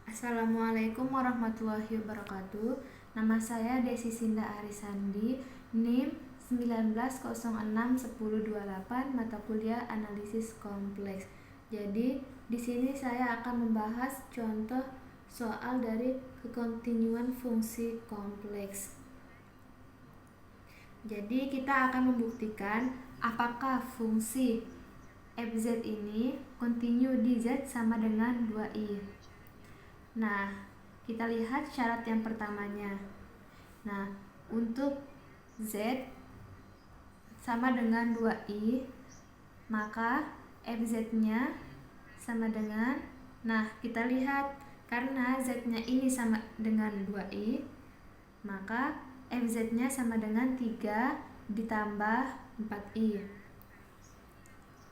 Assalamualaikum warahmatullahi wabarakatuh. Nama saya Desi Sinda Arisandi, NIM 19061028, mata kuliah analisis kompleks. Jadi, di sini saya akan membahas contoh soal dari kekontinuan fungsi kompleks. Jadi, kita akan membuktikan apakah fungsi fz ini kontinu di z sama dengan 2i. Nah, kita lihat syarat yang pertamanya. Nah, untuk z sama dengan 2i, maka fz-nya sama dengan, nah kita lihat karena z-nya ini sama dengan 2i, maka fz-nya sama dengan 3 ditambah 4i.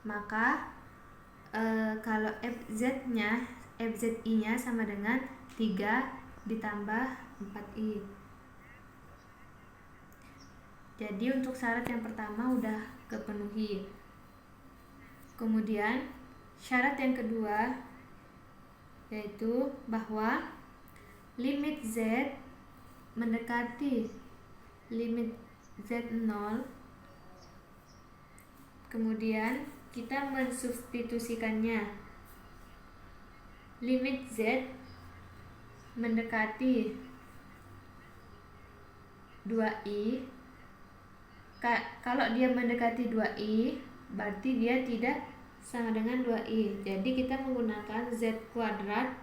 Maka kalau fzi-nya sama dengan 3 ditambah 4i. Jadi untuk syarat yang pertama udah kepenuhi. Kemudian syarat yang kedua yaitu bahwa limit z mendekati limit z0, kemudian kita mensubstitusikannya. Limit z mendekati 2i. Kalau dia mendekati 2i, berarti dia tidak sama dengan 2i. Jadi kita menggunakan z kuadrat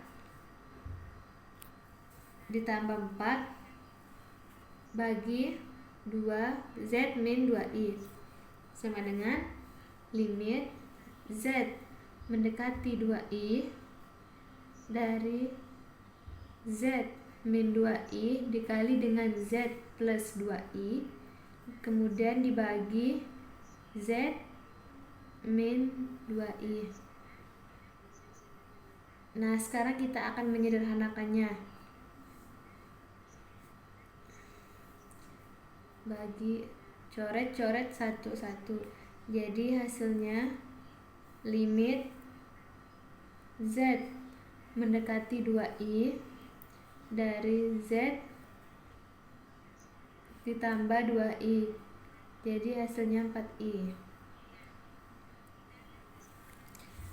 ditambah 4 bagi 2 z min 2i sama dengan limit z mendekati 2i dari z min 2i dikali dengan z plus 2i, kemudian dibagi z min 2i. Nah, sekarang kita akan menyederhanakannya. Bagi coret-coret satu-satu. Jadi hasilnya limit z mendekati 2i dari z ditambah 2i. Jadi hasilnya 4i.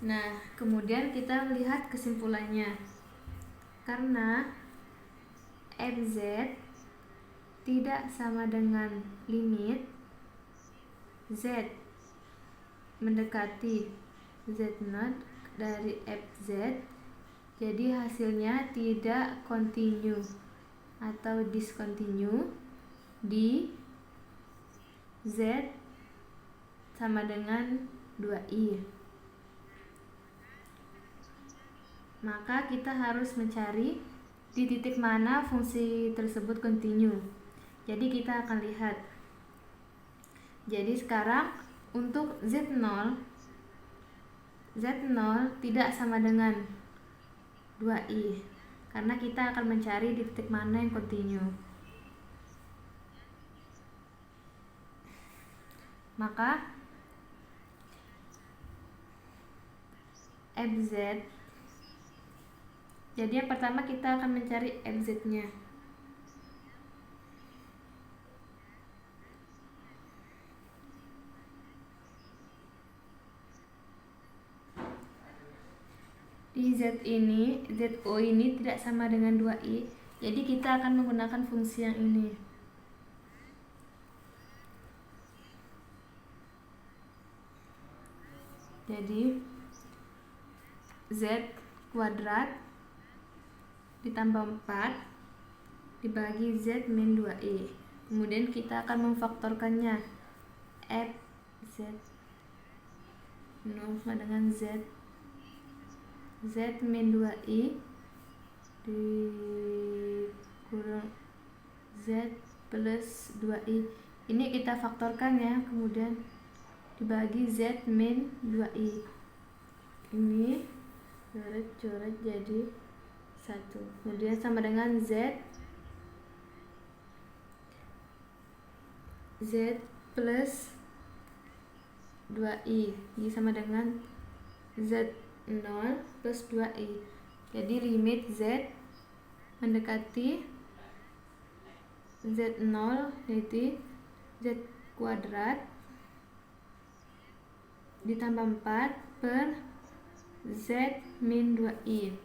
Nah, kemudian kita melihat kesimpulannya. Karena fz tidak sama dengan limit z mendekati z0 dari fz, jadi hasilnya tidak kontinu atau diskontinu di z sama dengan 2i. Maka kita harus mencari di titik mana fungsi tersebut kontinu. Jadi kita akan lihat. Jadi sekarang untuk z0 tidak sama dengan 2i, karena kita akan mencari di titik mana yang kontinu. Maka fz, jadi yang pertama kita akan mencari fz-nya. Di zo ini tidak sama dengan 2i, jadi kita akan menggunakan fungsi yang ini. Jadi z kuadrat ditambah 4 dibagi z min 2i. Kemudian kita akan memfaktorkannya. Fz 0 sama dengan z min 2i dikurang z plus 2i. Ini kita faktorkan ya, kemudian dibagi z min 2i. Ini coret-coret jadi 1. Kemudian sama dengan z plus 2i. Ini sama dengan z0 plus 2i. Jadi limit Z mendekati Z0 yaitu Z kuadrat ditambah 4 per Z min 2i.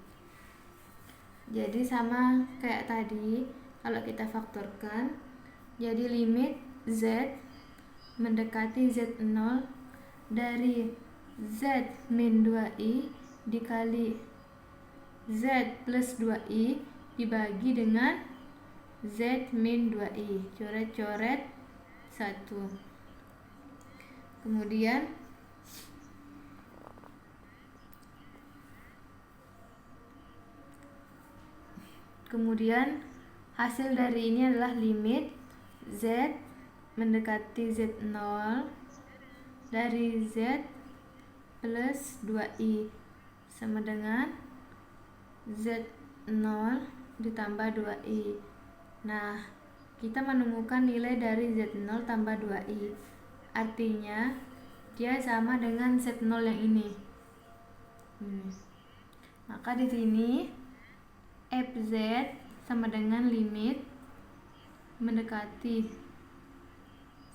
Jadi sama kayak tadi, kalau kita faktorkan, jadi limit Z mendekati Z0 dari Z min 2i dikali Z plus 2i dibagi dengan Z min 2i. Coret-coret 1. Kemudian hasil dari ini adalah limit Z mendekati Z0 dari Z plus 2i sama dengan Z0 ditambah 2i. Nah, kita menemukan nilai dari Z0 tambah 2i. Artinya dia sama dengan Z0 yang ini. Maka di sini Fz sama dengan limit mendekati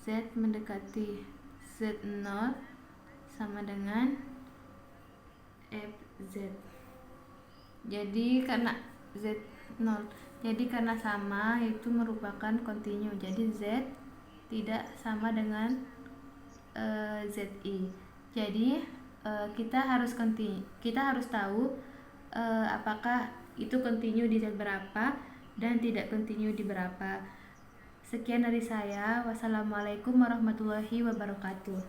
Z mendekati Z0 sama dengan Fz. Jadi karena Z0, jadi karena sama itu merupakan kontinu. Jadi Z tidak sama dengan Zi. Jadi kita harus tahu apakah itu kontinu di Z berapa dan tidak kontinu di berapa. Sekian dari saya. Wassalamualaikum warahmatullahi wabarakatuh.